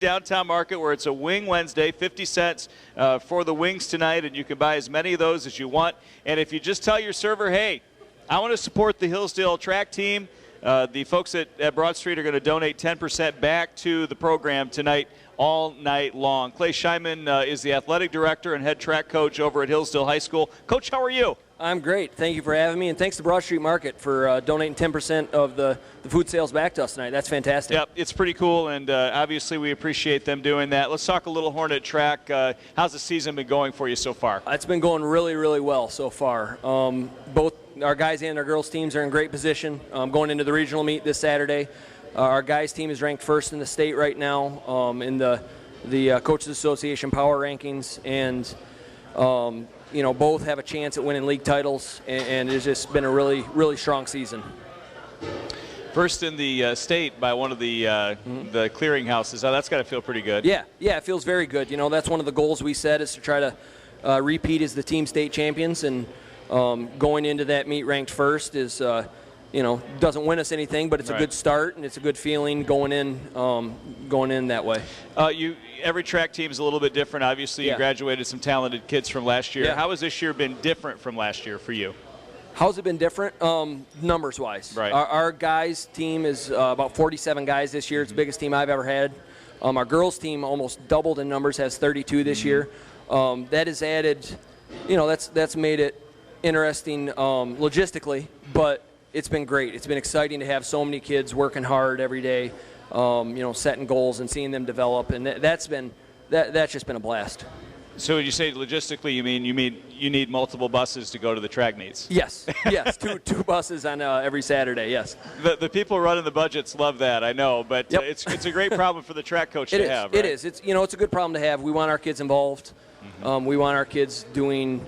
downtown market where it's a Wing Wednesday, 50 cents for the wings tonight, and you can buy as many of those as you want. And if you just tell your server, hey, I want to support the Hillsdale track team, the folks at Broad Street are going to donate 10% back to the program tonight all night long. Clay Schiman is the athletic director and head track coach over at Hillsdale High School. Coach, how are you? I'm great. Thank you for having me, and thanks to Broad Street Market for donating 10% of the food sales back to us tonight. That's fantastic. Yep, it's pretty cool, and obviously we appreciate them doing that. Let's talk a little Hornet Track. How's the season been going for you so far? It's been going really, really well so far. Both our guys and our girls teams are in great position going into the regional meet this Saturday. Our guys team is ranked first in the state right now in the Coaches Association Power Rankings, and both have a chance at winning league titles, and it's just been a really, really strong season. First in the state by one of the clearinghouses. That's got to feel pretty good. Yeah, it feels very good. That's one of the goals we set is to try to repeat as the team state champions, and going into that meet ranked first is, doesn't win us anything, but it's a good start, and it's a good feeling going in that way. Every track team is a little bit different. Obviously, you graduated some talented kids from last year. Yeah. How has this year been different from last year for you? How's it been different? Numbers-wise. Right. Our guys' team is about 47 guys this year. It's the biggest team I've ever had. Our girls' team almost doubled in numbers, has 32 this year. That has added, that's made it interesting logistically, but it's been great. It's been exciting to have so many kids working hard every day, setting goals and seeing them develop, and that's just been a blast. So when you say logistically, you mean you need multiple buses to go to the track meets? Yes, two buses on every Saturday. Yes. The people running the budgets love that, I know, but it's a great problem for the track coach to have. Right? It is. It's a good problem to have. We want our kids involved. We want our kids doing,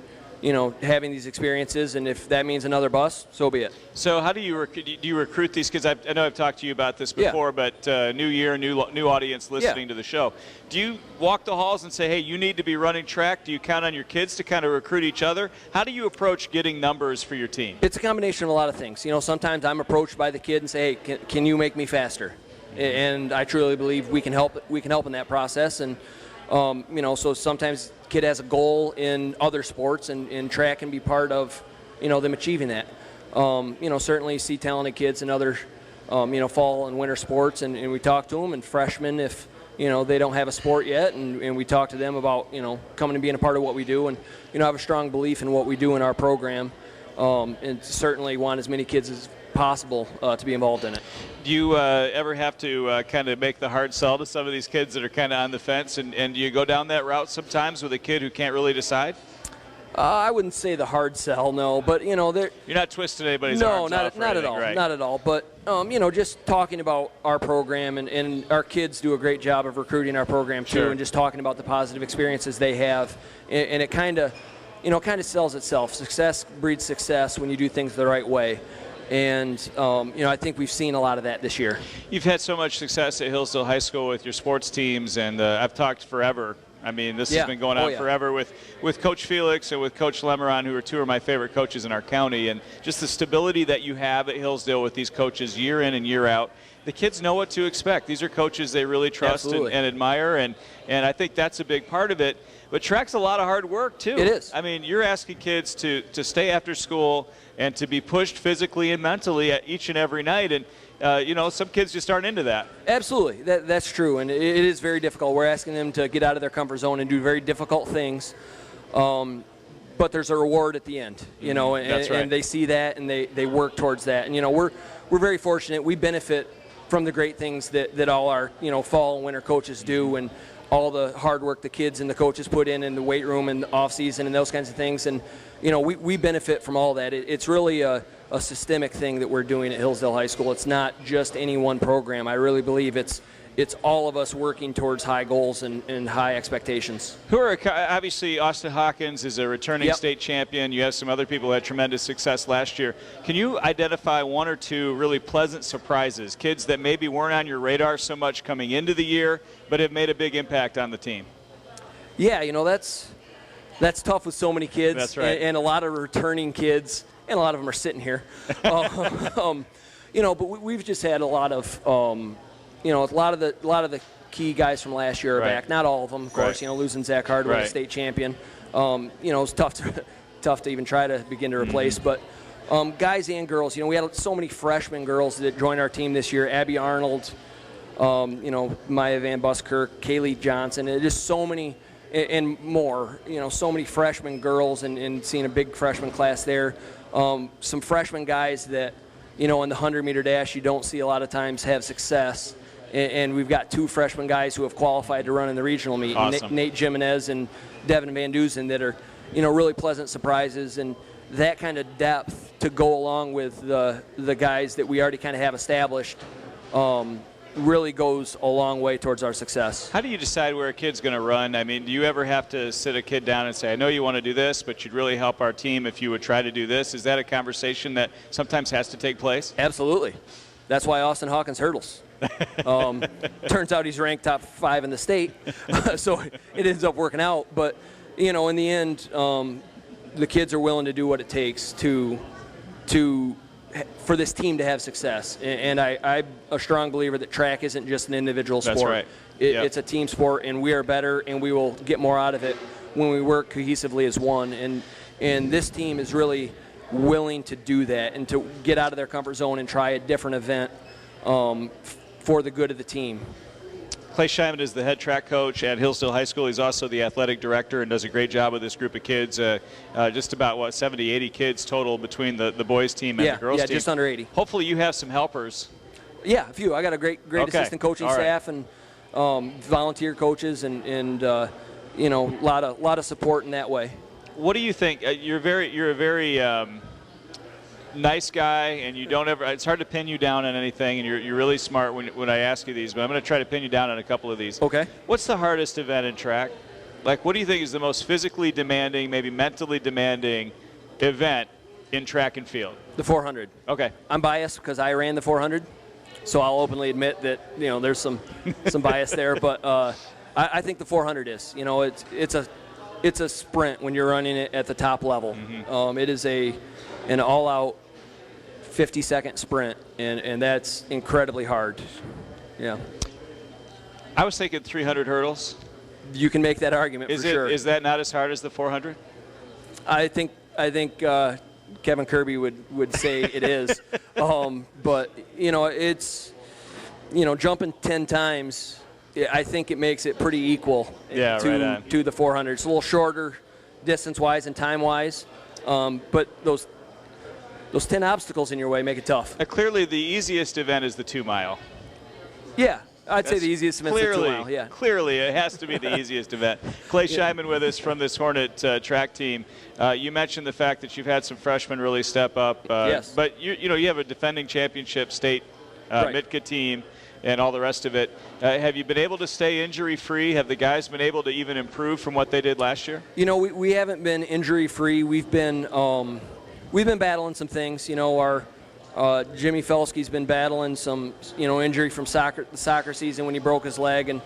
having these experiences, and if that means another bus, so be it. So how do you recruit these kids? I know I've talked to you about this before, but new year, new audience listening to the show. Do you walk the halls and say, hey, you need to be running track? Do you count on your kids to kind of recruit each other? How do you approach getting numbers for your team? It's a combination of a lot of things. Sometimes I'm approached by the kid and say, hey, can you make me faster? And I truly believe we can help in that process. And so sometimes kid has a goal in other sports, and track can be part of, them achieving that. Certainly see talented kids in other, fall and winter sports, and we talk to them, and freshmen, if, they don't have a sport yet, and we talk to them about, coming and being a part of what we do, and, have a strong belief in what we do in our program, and certainly want as many kids as possible to be involved in it. Do you ever have to kind of make the hard sell to some of these kids that are kind of on the fence, and do you go down that route sometimes with a kid who can't really decide? I wouldn't say the hard sell, no, but you're not twisting anybody's arms off. Not at all, right? Not at all. But just talking about our program, and our kids do a great job of recruiting our program too, and just talking about the positive experiences they have, and it kind of sells itself. Success breeds success when you do things the right way. And, I think we've seen a lot of that this year. You've had so much success at Hillsdale High School with your sports teams, and I've talked forever. I mean, this has been going on forever with Coach Felix and with Coach Lemeron, who are two of my favorite coaches in our county, and just the stability that you have at Hillsdale with these coaches year in and year out. The kids know what to expect. These are coaches they really trust and admire, and I think that's a big part of it. But track's a lot of hard work, too. It is. I mean, you're asking kids to stay after school and to be pushed physically and mentally at each and every night, and some kids just aren't into that. Absolutely, that's true, and it is very difficult. We're asking them to get out of their comfort zone and do very difficult things, but there's a reward at the end, That's right. And they see that, and they work towards that. And we're very fortunate. We benefit from the great things that all our fall and winter coaches do, and all the hard work the kids and the coaches put in the weight room and the off season and those kinds of things. And we benefit from all that. It's really a systemic thing that we're doing at Hillsdale High School. It's not just any one program. I really believe it's all of us working towards high goals and high expectations. Obviously, Austin Hawkins is a returning state champion. You have some other people who had tremendous success last year. Can you identify one or two really pleasant surprises, kids that maybe weren't on your radar so much coming into the year, but have made a big impact on the team? Yeah, that's tough with so many kids. That's right. And a lot of returning kids, and a lot of them are sitting here. But we've just had a lot of a lot of the key guys from last year are back. Not all of them, of course. You know, losing Zach Hardaway, a state champion. You know, it's tough to even try to begin to replace. But guys and girls, you know, we had so many freshman girls that joined our team this year. Abby Arnold, you know, Maya Van Buskirk, Kaylee Johnson, and just so many and more. You know, so many freshman girls, and seeing a big freshman class there. Some freshman guys that, you know, in the 100-meter dash you don't see a lot of times have success. And we've got 2 freshman guys who have qualified to run in the regional meet. Awesome. Nate Jimenez and Devin Van Dusen, that are, you know, really pleasant surprises, and that kind of depth to go along with the guys that we already kind of have established really goes a long way towards our success. How do you decide where a kid's going to run? I mean, do you ever have to sit a kid down and say, I know you want to do this, but you'd really help our team if you would try to do this? Is that a conversation that sometimes has to take place? Absolutely. That's why Austin Hawkins hurdles. Turns out he's ranked top 5 in the state, so it ends up working out. But, you know, in the end, the kids are willing to do what it takes for this team to have success. And I'm a strong believer that track isn't just an individual sport. That's right. It's a team sport, and we are better, and we will get more out of it when we work cohesively as one. And this team is really willing to do that and to get out of their comfort zone and try a different event for the good of the team. Clay Schiman is the head track coach at Hillsdale High School. He's also the athletic director and does a great job with this group of kids. Just about, 70, 80 kids total between the boys team and the girls team. Yeah, just under 80. Hopefully you have some helpers. Yeah, a few. I got a great assistant coaching staff and volunteer coaches and you know, a lot of support in that way. What do you think? You're a very nice guy, and you don't ever. It's hard to pin you down on anything, and you're really smart when I ask you these. But I'm going to try to pin you down on a couple of these. Okay. What's the hardest event in track? Like, what do you think is the most physically demanding, maybe mentally demanding event in track and field? The 400. Okay. I'm biased because I ran the 400, so I'll openly admit that, you know, there's some bias there. But I think the 400 is. You know, it's a sprint when you're running it at the top level. Mm-hmm. It is an all-out 50-second sprint, and that's incredibly hard. Yeah. I was thinking 300 hurdles. You can make that argument for sure. Is that not as hard as the 400? I think Kevin Kirby would say it is. But, you know, it's, you know, jumping 10 times, I think it makes it pretty equal to the 400. It's a little shorter distance-wise and time-wise, but those 10 obstacles in your way make it tough. Clearly the easiest event is the 2-mile. Yeah, I'd say the easiest event is the 2-mile, yeah. Clearly it has to be the easiest event. Clay Schiman with us from this Hornet track team. You mentioned the fact that you've had some freshmen really step up. Yes. But you have a defending championship state Mitka team and all the rest of it. Have you been able to stay injury-free? Have the guys been able to even improve from what they did last year? You know, we haven't been injury-free. We've been battling some things. You know, our Jimmy Felske's been battling some, you know, injury from the soccer season when he broke his leg, and,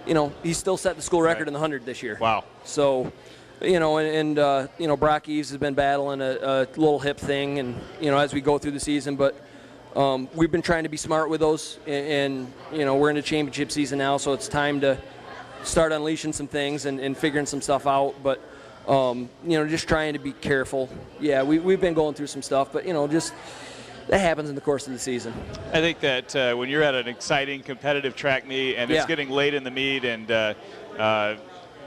you know, he still set the school record in the 100 this year. Wow. So, you know, and you know, Brock Eves has been battling a little hip thing, and, you know, as we go through the season, but we've been trying to be smart with those, and you know, we're in the championship season now, so it's time to start unleashing some things and figuring some stuff out. But you know, just trying to be careful. Yeah, we've been going through some stuff, but, you know, just that happens in the course of the season. I think that when you're at an exciting competitive track meet and it's getting late in the meet, and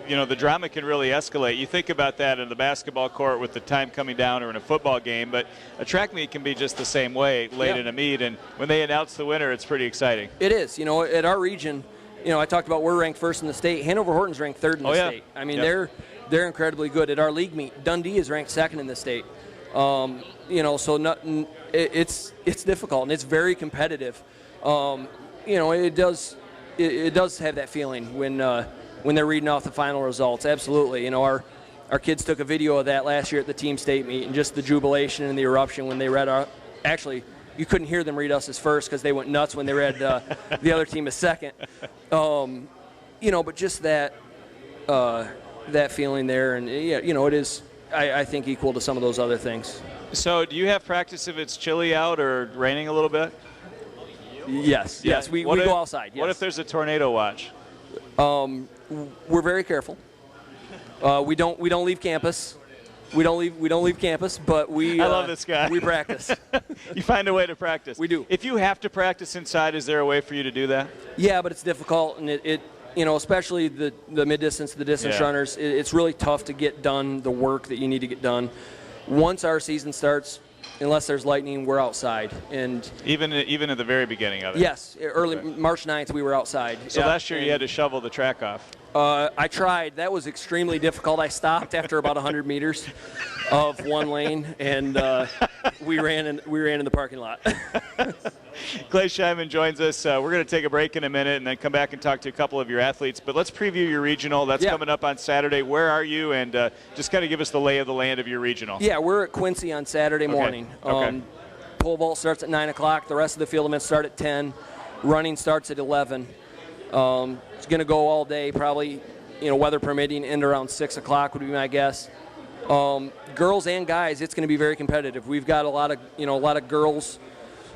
you know, the drama can really escalate. You think about that in the basketball court with the time coming down, or in a football game, but a track meet can be just the same way late in a meet, and when they announce the winner, it's pretty exciting. It is. You know, at our region, you know, I talked about we're ranked first in the state. Hanover Horton's ranked third in the state. I mean, they're incredibly good. At our league meet, Dundee is ranked second in the state. You know, so it's difficult, and it's very competitive. You know, it does have that feeling when they're reading off the final results. Absolutely. You know, our kids took a video of that last year at the team state meet, and just the jubilation and the eruption when they read our – actually, you couldn't hear them read us as first because they went nuts when they read the other team as second. You know, but just that feeling there, and, you know, it is, I think, equal to some of those other things. So do you have practice if it's chilly out or raining a little bit? Yes. We go outside. Yes. What if there's a tornado watch? We're very careful. We don't leave campus. We don't leave campus, but we. I love this guy. We practice. You find a way to practice. We do. If you have to practice inside, is there a way for you to do that? Yeah, but it's difficult, and it especially the mid-distance, the distance runners, it's really tough to get done the work that you need to get done. Once our season starts, unless there's lightning, we're outside. And even at the very beginning of it? Yes. Early March 9th, we were outside. So last year you had to shovel the track off. I tried. That was extremely difficult. I stopped after about 100 meters of one lane, and we ran in the parking lot. Clay Schiman joins us. We're going to take a break in a minute and then come back and talk to a couple of your athletes. But let's preview your regional. That's coming up on Saturday. Where are you? And just kind of give us the lay of the land of your regional. Yeah, we're at Quincy on Saturday morning. Okay. Pole vault starts at 9 o'clock. The rest of the field events start at 10. Running starts at 11. It's going to go all day, probably, weather permitting, end around 6 o'clock would be my guess. Girls and guys, it's going to be very competitive. We've got a lot of girls,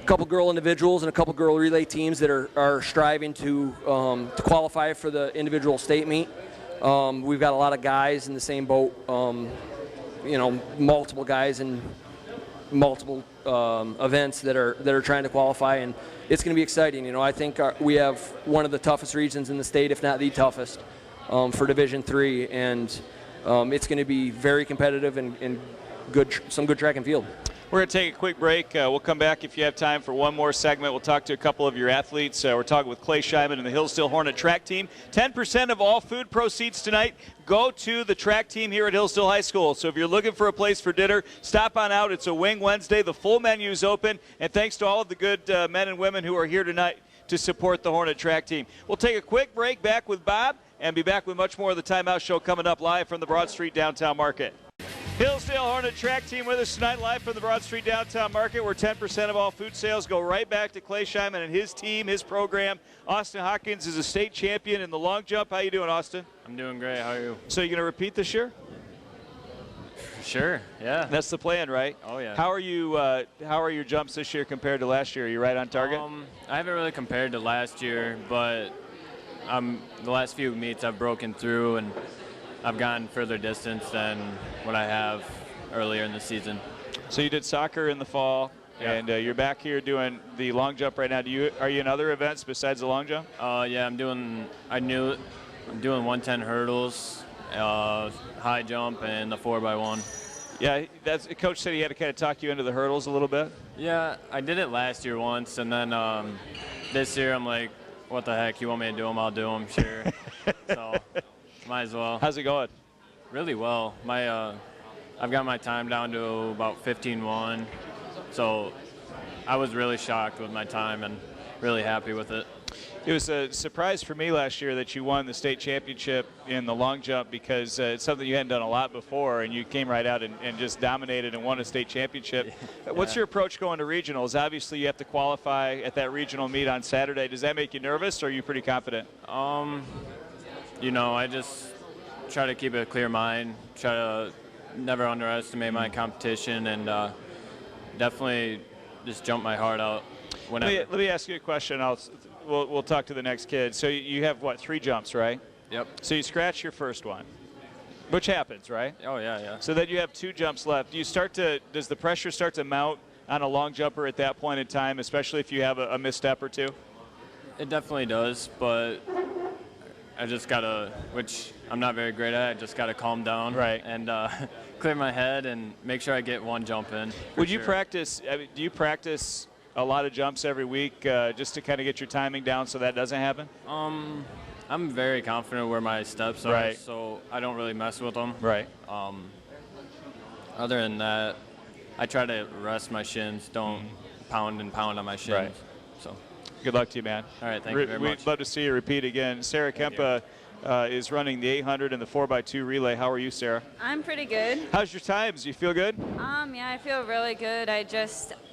a couple girl individuals and a couple girl relay teams that are striving to qualify for the individual state meet. We've got a lot of guys in the same boat, multiple guys in multiple events that are trying to qualify, and it's going to be exciting. I think we have one of the toughest regions in the state, if not the toughest, for Division III, and it's going to be very competitive and some good track and field. We're going to take a quick break. We'll come back if you have time for one more segment. We'll talk to a couple of your athletes. We're talking with Clay Schiman and the Hillsdale Hornet Track Team. 10% of all food proceeds tonight go to the track team here at Hillsdale High School. So if you're looking for a place for dinner, stop on out. It's a Wing Wednesday. The full menu is open. And thanks to all of the good men and women who are here tonight to support the Hornet Track Team. We'll take a quick break, back with Bob, and be back with much more of the Timeout Show coming up live from the Broad Street Downtown Market. Hillsdale Hornet Track Team with us tonight, live from the Broad Street Downtown Market, where 10% of all food sales go right back to Clay Schiman and his team, his program. Austin Hawkins is a state champion in the long jump. How you doing, Austin? I'm doing great. How are you? So you going to repeat this year? Sure. Yeah. That's the plan, right? Oh yeah. How are you? How are your jumps this year compared to last year? Are you right on target? I haven't really compared to last year, but the last few meets I've broken through and I've gotten further distance than what I have earlier in the season. So you did soccer in the fall, and you're back here doing the long jump right now. Are you in other events besides the long jump? Yeah, I'm doing 110 hurdles, high jump, and the 4x1. Yeah, Coach said he had to kind of talk you into the hurdles a little bit. Yeah, I did it last year once, and then this year I'm like, what the heck? You want me to do them? I'll do them. Sure. So. Might as well. How's it going? Really well. I've got my time down to about 15:1, so I was really shocked with my time and really happy with it. It was a surprise for me last year that you won the state championship in the long jump, because it's something you hadn't done a lot before, and you came right out and just dominated and won a state championship. Yeah. What's your approach going to regionals? Obviously, you have to qualify at that regional meet on Saturday. Does that make you nervous, or are you pretty confident? I just try to keep a clear mind, try to never underestimate my competition, and definitely just jump my heart out whenever. Let me ask you a question. We'll talk to the next kid. So you have, 3 jumps, right? Yep. So you scratch your first one, which happens, right? Oh, yeah. So then you have 2 jumps left. Does the pressure start to mount on a long jumper at that point in time, especially if you have a misstep or 2? It definitely does, but I just gotta, which I'm not very great at, I just gotta calm down, right, and clear my head and make sure I get one jump in. Would you practice? Do you practice a lot of jumps every week just to kind of get your timing down so that doesn't happen? I'm very confident where my steps are, right, so I don't really mess with them. Right. Other than that, I try to rest my shins, don't pound on my shins. Right. So. Good luck to you, man. All right, thank you very much. We'd love to see you repeat again. Sarah Kempa is running the 800 and the 4x2 relay. How are you, Sarah? I'm pretty good. How's your times? You feel good? Yeah, I feel really good.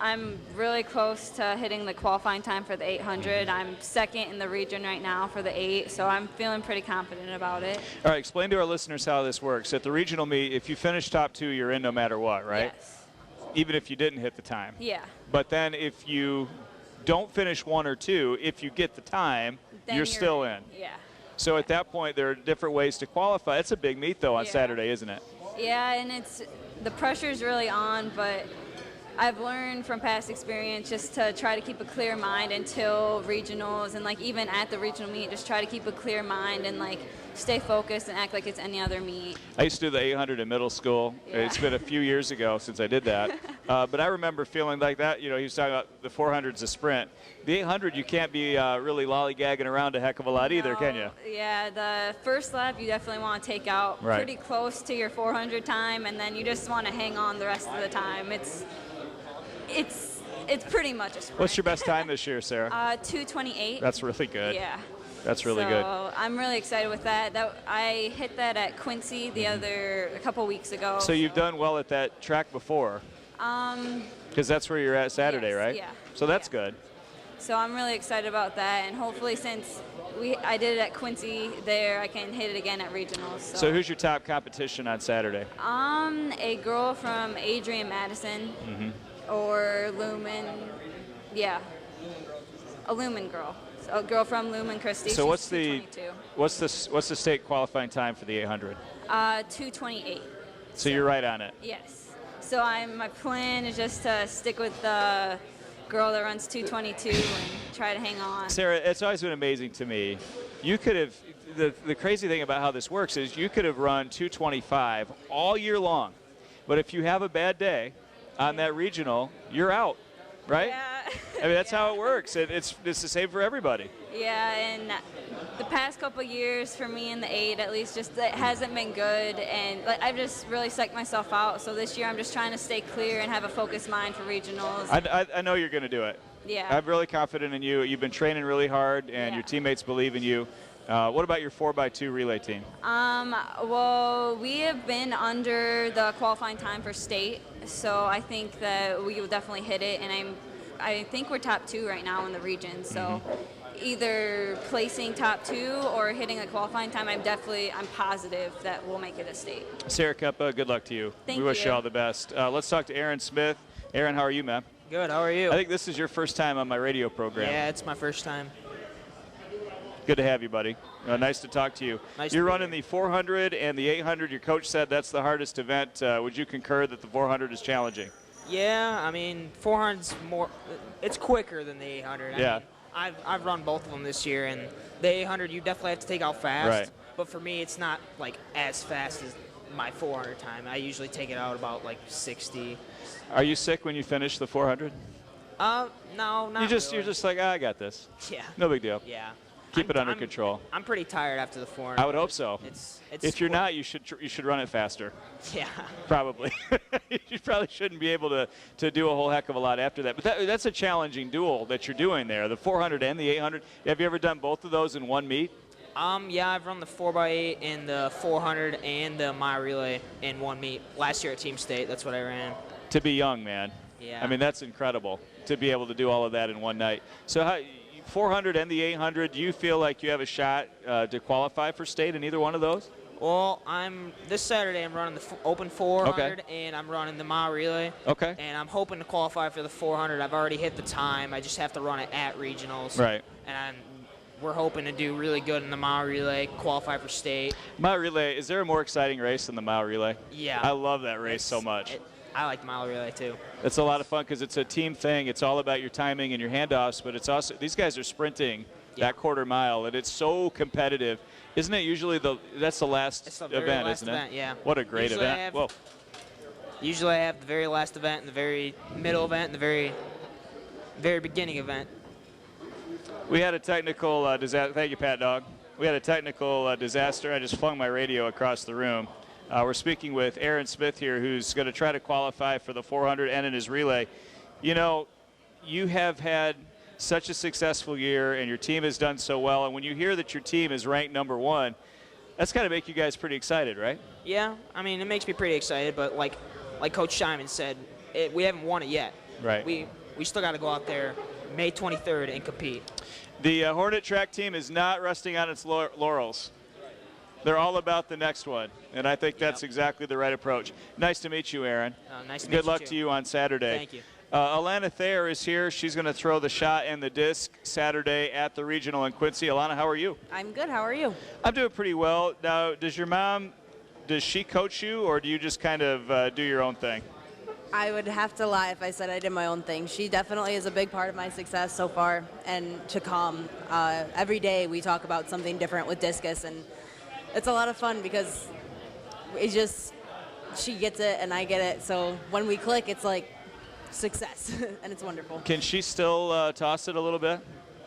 I'm really close to hitting the qualifying time for the 800. I'm second in the region right now for the 8, so I'm feeling pretty confident about it. All right, explain to our listeners how this works. At the regional meet, if you finish top 2, you're in no matter what, right? Yes. Even if you didn't hit the time. Yeah. But then if you don't finish 1 or 2, if you get the time, you're still in. Yeah. So at that point, there are different ways to qualify. It's a big meet, though, on Saturday, isn't it? Yeah, and the pressure's really on, but I've learned from past experience just to try to keep a clear mind until regionals, and like even at the regional meet, just try to keep a clear mind and like stay focused and act like it's any other meet. I used to do the 800 in middle school. Yeah. It's been a few years ago since I did that. But I remember feeling like that. You know, he was talking about the 400's a sprint. The 800, you can't be really lollygagging around a heck of a lot either, can you? Yeah, the first lap you definitely want to take out pretty close to your 400 time, and then you just want to hang on the rest of the time. It's pretty much a sprint. What's your best time this year, Sarah? 2:28. That's really good. Yeah. That's really good. So I'm really excited with that. I hit that at Quincy a couple weeks ago. So you've done well at that track before. Because that's where you're at Saturday, right? Yeah. So that's good. So I'm really excited about that, and hopefully since I did it at Quincy there, I can hit it again at regionals. So who's your top competition on Saturday? A girl from Adrian Madison or Lumen. Yeah, a Lumen girl. So a girl from Lumen Christie. So what's the state qualifying time for the 800? 2:28. So you're right on it. Yes. So my plan is just to stick with the girl that runs 2:22 and try to hang on. Sarah, it's always been amazing to me. You could have, the crazy thing about how this works is you could have run 2:25 all year long, but if you have a bad day on that regional, you're out, right? Yeah. I mean, that's how it works. It's the same for everybody. Yeah, and the past couple years for me in the 8 at least just it hasn't been good, and I've just really psyched myself out. So this year I'm just trying to stay clear and have a focused mind for regionals. I know you're going to do it. Yeah. I'm really confident in you. You've been training really hard, and your teammates believe in you. What about your 4x2 relay team? Well, we have been under the qualifying time for state, so I think that we will definitely hit it, and I think we're top 2 right now in the region, so either placing top 2 or hitting a qualifying time, I'm positive that we'll make it a state. Sarah Keppa, good luck to you. We wish you all the best. Let's talk to Aaron Smith. Aaron, how are you, man? Good, how are you? I think this is your first time on my radio program. Yeah, it's my first time. Good to have you, buddy. Nice to talk to you. You're running the 400 and the 800. Your coach said that's the hardest event. Would you concur that the 400 is challenging? Yeah, I mean, 400's more, it's quicker than the 800. Yeah. I mean, I've run both of them this year, and the 800 you definitely have to take out fast. Right. But for me, it's not like as fast as my 400 time. I usually take it out about like 60. Are you sick when you finish the 400? No, not You're just like, I got this. Yeah. No big deal. Yeah. Keep it under control. I'm pretty tired after the 400. I would hope so. It's if you're not, you should run it faster. Yeah. Probably. You probably shouldn't be able to do a whole heck of a lot after that. But that's a challenging duel that you're doing there, the 400 and the 800. Have you ever done both of those in one meet? Yeah, I've run the 4x8 and the 400 and the mile relay in one meet. Last year at Team State, that's what I ran. To be young, man. Yeah. I mean, that's incredible to be able to do all of that in one night. So how 400 and the 800, do you feel like you have a shot to qualify for state in either one of those? Well, this Saturday I'm running the open 400 and I'm running the mile relay. Okay. And I'm hoping to qualify for the 400. I've already hit the time. I just have to run it at regionals. Right. And we're hoping to do really good in the mile relay, qualify for state. Mile relay, is there a more exciting race than the mile relay? Yeah. I love that race so much. I like mile relay too. It's a lot of fun because it's a team thing. It's all about your timing and your handoffs, but it's also these guys are sprinting that quarter mile, and it's so competitive. Isn't it usually that's the last event, isn't it? Yeah. What a great event. Whoa. Usually I have the very last event and the very middle event and the very, very beginning event. We had a technical disaster. Thank you, Pat Dog. We had a technical disaster. I just flung my radio across the room. We're speaking with Aaron Smith here, who's going to try to qualify for the 400 and in his relay. You know, you have had such a successful year, and your team has done so well. And when you hear that your team is ranked #1, that's got to make you guys pretty excited, right? Yeah, I mean, it makes me pretty excited. But like Coach Schiman said, we haven't won it yet. Right. We still got to go out there May 23rd and compete. The Hornet Track team is not resting on its laurels. They're all about the next one, and I think that's exactly the right approach. Nice to meet you, Aaron. Nice to meet you, Good luck to you on Saturday. Thank you. Alana Thayer is here. She's going to throw the shot and the disc Saturday at the regional in Quincy. Alana, how are you? I'm good. How are you? I'm doing pretty well. Now, does your mom, does she coach you, or do you just kind of do your own thing? I would have to lie if I said I did my own thing. She definitely is a big part of my success so far and to come. Every day we talk about something different with discus, and it's a lot of fun because it's just, she gets it and I get it. So when we click, it's like success, and it's wonderful. Can she still toss it a little bit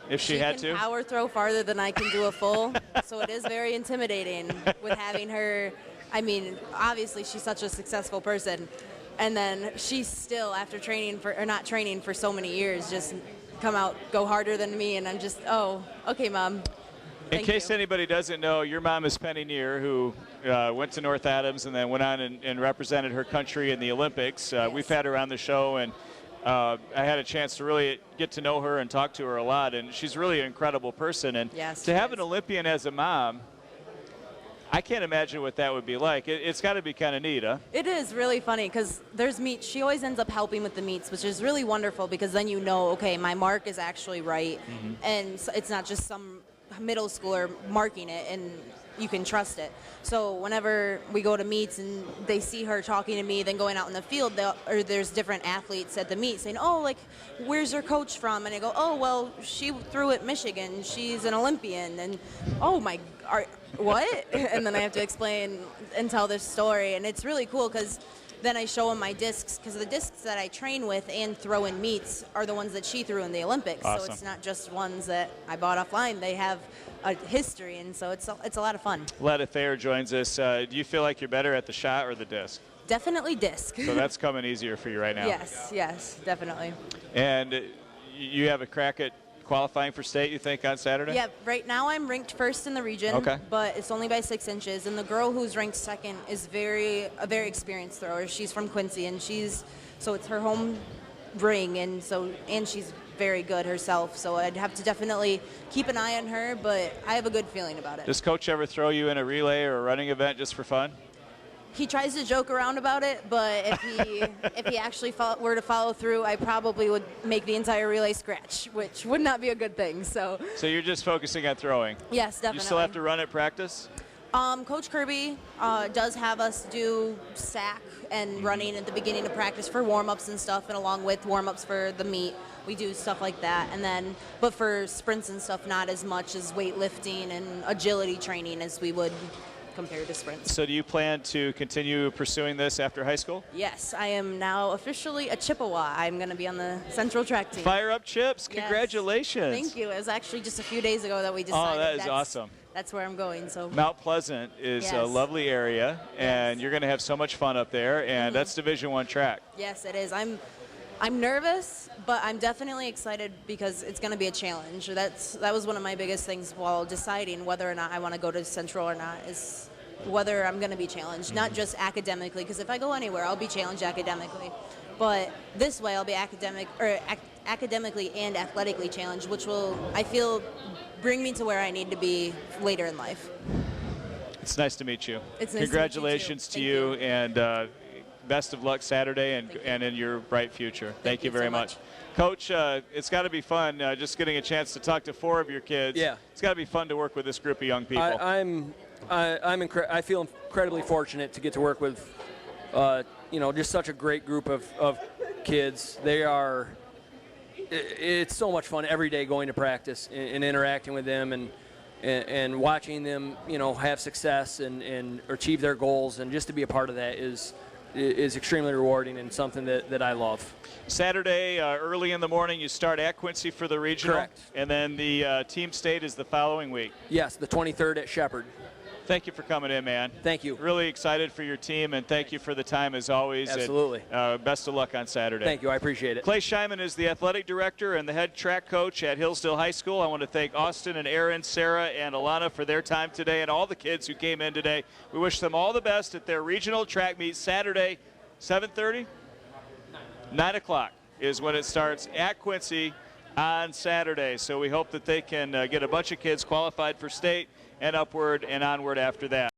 if she had to? She can power throw farther than I can do a full, so it is very intimidating with having her. I mean, obviously she's such a successful person, and then she's still, after training for, or not training for so many years, just go harder than me, and I'm just, oh, okay, Mom. In case anybody doesn't know, your mom is Penny Neer, who went to North Adams and then went on and represented her country in the Olympics. Yes. We've had her on the show, and I had a chance to really get to know her and talk to her a lot, and she's really an incredible person. And yes, to have an Olympian as a mom, I can't imagine what that would be like. It's got to be kind of neat, huh? It is really funny because there's meets. She always ends up helping with the meets, which is really wonderful because then you know, okay, my mark is actually right, and so it's not just some middle schooler marking it, and you can trust it. So whenever we go to meets and they see her talking to me, then going out in the field, or there's different athletes at the meet saying, oh, like, where's your coach from? And I go, oh, well, she threw at Michigan. She's an Olympian. And, oh, what? And then I have to explain and tell this story. And it's really cool because then I show them my discs, because the discs that I train with and throw in meets are the ones that she threw in the Olympics. Awesome. So it's not just ones that I bought offline. They have a history, and so it's a lot of fun. Letta Thayer joins us. Do you feel like you're better at the shot or the disc? Definitely disc. So that's coming easier for you right now. Yes, definitely. And you have a crack at qualifying for state, you think, on Saturday? Yeah, right now I'm ranked first in the region, but it's only by 6 inches. And the girl who's ranked second is a very experienced thrower. She's from Quincy, and so it's her home ring, and she's very good herself. So I'd have to definitely keep an eye on her, but I have a good feeling about it. Does Coach ever throw you in a relay or a running event just for fun? He tries to joke around about it, but if he actually were to follow through, I probably would make the entire relay scratch, which would not be a good thing. So you're just focusing on throwing? Yes, definitely. You still have to run at practice? Coach Kirby does have us do sack and running at the beginning of practice for warm-ups and stuff, and along with warm-ups for the meet, we do stuff like that. And then, but for sprints and stuff, not as much as weightlifting and agility training as we would compared to sprints. So do you plan to continue pursuing this after high school? Yes, I am now officially a Chippewa. I'm going to be on the Central Track team. Fire up, Chips. Yes. Congratulations. Thank you. It was actually just a few days ago that we decided. Oh, that is awesome. That's where I'm going. So Mount Pleasant is a lovely area, and you're going to have so much fun up there, and that's Division I track. Yes, it is. I'm nervous, but I'm definitely excited because it's going to be a challenge. That was one of my biggest things while deciding whether or not I want to go to Central or not, is whether I'm going to be challenged, not just academically, because if I go anywhere, I'll be challenged academically. But this way, I'll be academically and athletically challenged, which will, I feel, bring me to where I need to be later in life. It's nice to meet you. It's nice Congratulations to meet you, and best of luck Saturday and in your bright future. Thank you very much. Coach, it's got to be fun just getting a chance to talk to 4 of your kids. Yeah. It's got to be fun to work with this group of young people. I feel incredibly fortunate to get to work with, just such a great group of kids. It's so much fun every day going to practice and interacting with them and watching them, have success and achieve their goals, and just to be a part of that is extremely rewarding and something that I love. Saturday, early in the morning, you start at Quincy for the regional. Correct. And then the team state is the following week. Yes, the 23rd at Shepherd. Thank you for coming in, man. Thank you. Really excited for your team, and thank you for the time as always. Absolutely. And, best of luck on Saturday. Thank you. I appreciate it. Clay Schiman is the athletic director and the head track coach at Hillsdale High School. I want to thank Austin and Aaron, Sarah, and Alana for their time today, and all the kids who came in today. We wish them all the best at their regional track meet Saturday, 7:30? 9 o'clock is when it starts at Quincy on Saturday. So we hope that they can get a bunch of kids qualified for state and upward and onward after that.